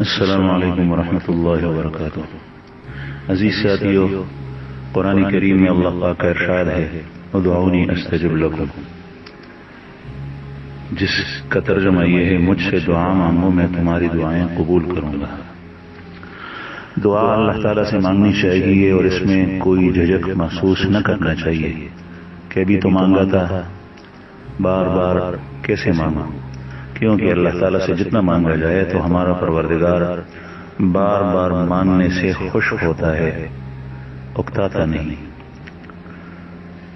السلام علیکم ورحمۃ اللہ وبرکاتہ۔ عزیز ساتھیو، قرآن کریم میں اللہ پاک کا ارشاد ہے ادعونی استجب لکم، جس کا ترجمہ یہ ہے مجھ سے دعا مانگو میں تمہاری دعائیں قبول کروں گا۔ دعا اللہ تعالیٰ سے مانگنی چاہیے اور اس میں کوئی جھجک محسوس نہ کرنا چاہیے کہ ابھی تو مانگا تھا، بار بار کیسے مانگوں، کیونکہ اللہ تعالیٰ سے جتنا مانگا جائے تو ہمارا پروردگار بار بار مانگنے سے خوش ہوتا ہے، اکتاتا نہیں۔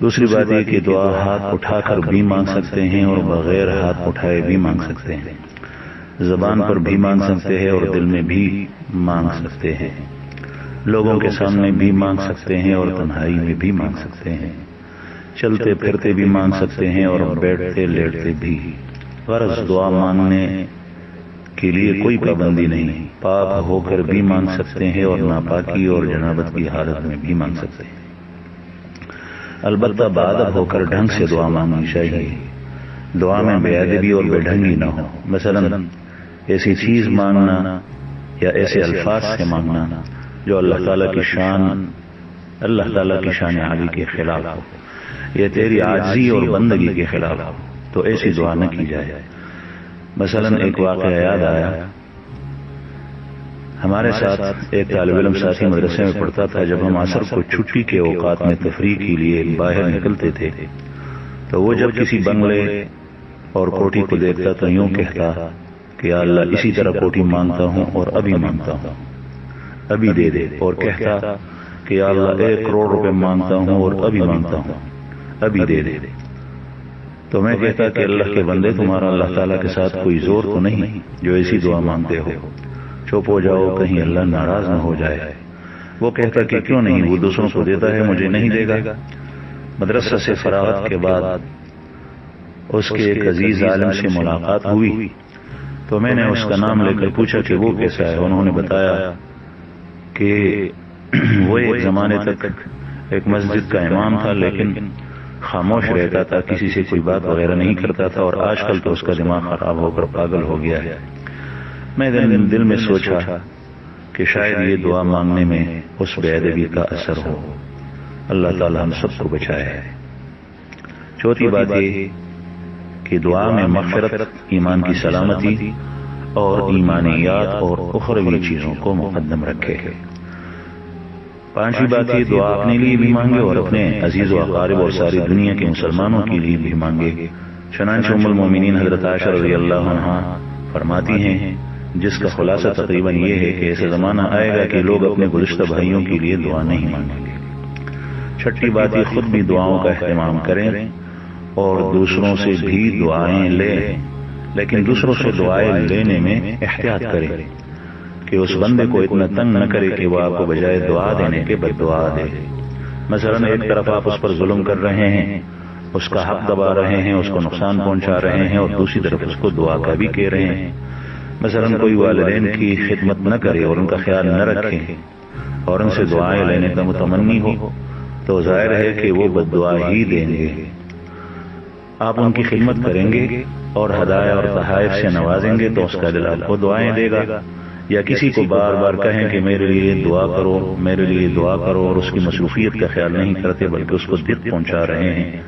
دوسری بات یہ کہ دعا ہاتھ اٹھا کر بھی مانگ سکتے ہیں اور بغیر ہاتھ اٹھائے بھی مانگ سکتے ہیں، زبان پر بھی مانگ سکتے ہیں اور دل میں بھی مانگ سکتے ہیں، لوگوں کے سامنے بھی مانگ سکتے ہیں اور تنہائی میں بھی مانگ سکتے ہیں، چلتے پھرتے بھی مانگ سکتے ہیں اور بیٹھتے لیٹتے بھی۔ غرض دعا مانگنے کے لیے کوئی پابندی نہیں، پاک ہو کر بھی مانگ سکتے ہیں اور ناپاکی اور جنابت کی حالت میں بھی مانگ سکتے ہیں، البتہ باادب ہو کر ڈھنگ سے دعا مانگنی چاہیے۔ دعا میں بے ادبی اور بے ڈھنگی نہ ہو، مثلا ایسی چیز مانگنا یا ایسے الفاظ سے مانگنا جو اللہ تعالیٰ کی شان عالی کے خلاف ہو، یہ تیری عاجزی اور بندگی کے خلاف ہو تو ایسی دعا نہ کی جائے۔ مثلا ایک واقعہ یاد آیا، ہمارے ساتھ ایک طالب علم ساتھی مدرسے میں پڑھتا تھا۔ جب ہم عصر کو چھٹی کے اوقات میں تفریح کے لیے باہر نکلتے تھے تو وہ جب کسی بنگلے اور کوٹھی کو دیکھتا تو یوں کہتا کہ یا اللہ اسی طرح کوٹھی مانگتا ہوں اور ابھی مانگتا ہوں، ابھی دے دے، اور کہتا کہ یا اللہ 1 کروڑ روپے مانگتا ہوں اور ابھی مانگتا ہوں، ابھی دے دے۔ تو میں کہتا کہ اللہ کے بندے، تمہارا اللہ تعالیٰ کے ساتھ کوئی زور تو نہیں جو ایسی دعا مانگتے ہو، چپ ہو جاؤ کہیں اللہ ناراض نہ ہو جائے۔ وہ کہتا کہ کیوں نہیں، وہ دوسروں کو دیتا ہے مجھے نہیں دے گا۔ مدرسہ سے فراغت کے بعد اس کے ایک عزیز عالم سے ملاقات ہوئی تو میں نے اس کا نام لے کر پوچھا کہ وہ کیسا ہے۔ انہوں نے بتایا کہ وہ ایک زمانے تک ایک مسجد کا امام تھا، لیکن خاموش رہتا تھا، کسی سے کوئی بات وغیرہ نہیں کرتا تھا، اور آج کل تو اس کا دماغ خراب ہو کر پاگل ہو گیا ہے۔ میں دل میں سوچا کہ شاید یہ دعا مانگنے میں اس بے ادبی کا اثر ہو۔ اللہ تعالی ہم سب کو بچائے۔ چوتھی بات یہ کہ دعا میں مغفرت، ایمان کی سلامتی اور ایمانیات اور اخروی چیزوں کو مقدم رکھے۔ پانچویں بات یہ دعا اپنے لیے بھی مانگے اور اپنے عزیز و اقارب اور ساری دنیا کے مسلمانوں کے لیے بھی مانگے۔ چنانچہ ام المومنین حضرت عائشہ رضی اللہ عنہا فرماتی ہیں، جس کا خلاصہ تقریباً یہ ہے کہ ایسا زمانہ آئے گا کہ لوگ اپنے گزشتہ بھائیوں کے لیے دعا نہیں مانگیں گے۔ چھٹی بات یہ خود بھی دعاؤں کا اہتمام کریں اور دوسروں سے بھی دعائیں لیں، لیکن دوسروں سے دعائیں لینے میں احتیاط کریں کہ اس بندے کو اتنا تنگ نہ کرے کہ وہ آپ کو بجائے دعا دینے کے بد دعا دے۔ مثلا ایک طرف آپ اس پر ظلم کر رہے ہیں، اس کا حق دبا رہے ہیں، اس کو نقصان پہنچا رہے ہیں، اور دوسری طرف اس کو دعا کا بھی کہہ رہے ہیں۔ مثلا کوئی والدین کی خدمت نہ کرے اور ان کا خیال نہ رکھے اور ان سے دعائیں لینے کا متمنی ہو تو ظاہر ہے کہ وہ بد دعا ہی دیں گے۔ آپ ان کی خدمت کریں گے اور ہدایہ اور تحائف سے نوازیں گے تو اس کا دل آپ کو دعائیں دے گا، یا کسی کو بار بار کہیں کہ میرے لیے دعا کرو، میرے لیے دعا کرو، اور اس کی مصروفیت کا خیال نہیں کرتے بلکہ اس کو دق پہنچا رہے ہیں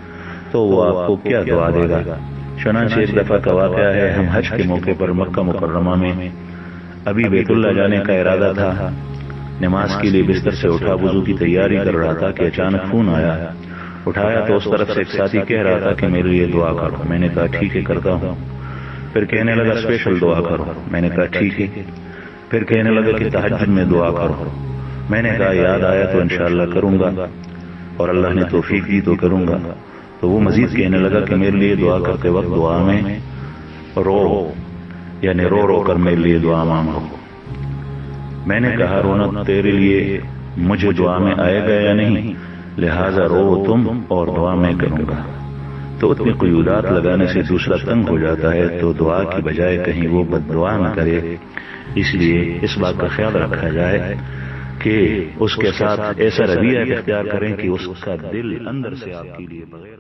تو وہ آپ کو کیا دعا دے گا۔ چنانچہ ایک دفعہ کا واقعہ ہے، ہم حج کے موقع پر مکہ مکرمہ میں ابھی بیت اللہ جانے کا ارادہ تھا، نماز کے لیے بستر سے اٹھا، وضو کی تیاری کر رہا تھا کہ اچانک فون آیا۔ اٹھایا تو اس طرف سے ایک ساتھی کہہ رہا تھا کہ میرے لیے دعا کرو۔ میں نے کہا ٹھیک ہے کرتا ہوں۔ پھر کہنے لگا اسپیشل دعا کرو۔ میں نے کہا ٹھیک ہے۔ پھر کہنے لگا کہ تہجد میں دعا کرو۔ میں نے کہا یاد آیا تو انشاءاللہ کروں گا، اور اللہ نے توفیق دی تو کروں گا۔ تو وہ مزید کہنے لگا کہ میرے لیے دعا کرتے وقت دعا میں رو، یعنی رو کر میرے لیے دعا مانگو۔ میں نے کہا رونا تیرے لیے مجھے دعا میں آئے گا یا نہیں، لہٰذا رو تم اور دعا میں کروں گا۔ تو اتنی قیودات لگانے سے دوسرا تنگ ہو جاتا ہے تو دعا کی بجائے کہیں وہ بد دعا نہ کرے۔ اس لیے اس بات کا خیال رکھا جائے کہ اس کے ساتھ ایسا رویہ اختیار کریں کہ اس کا دل اندر سے آپ کے لیے بغیر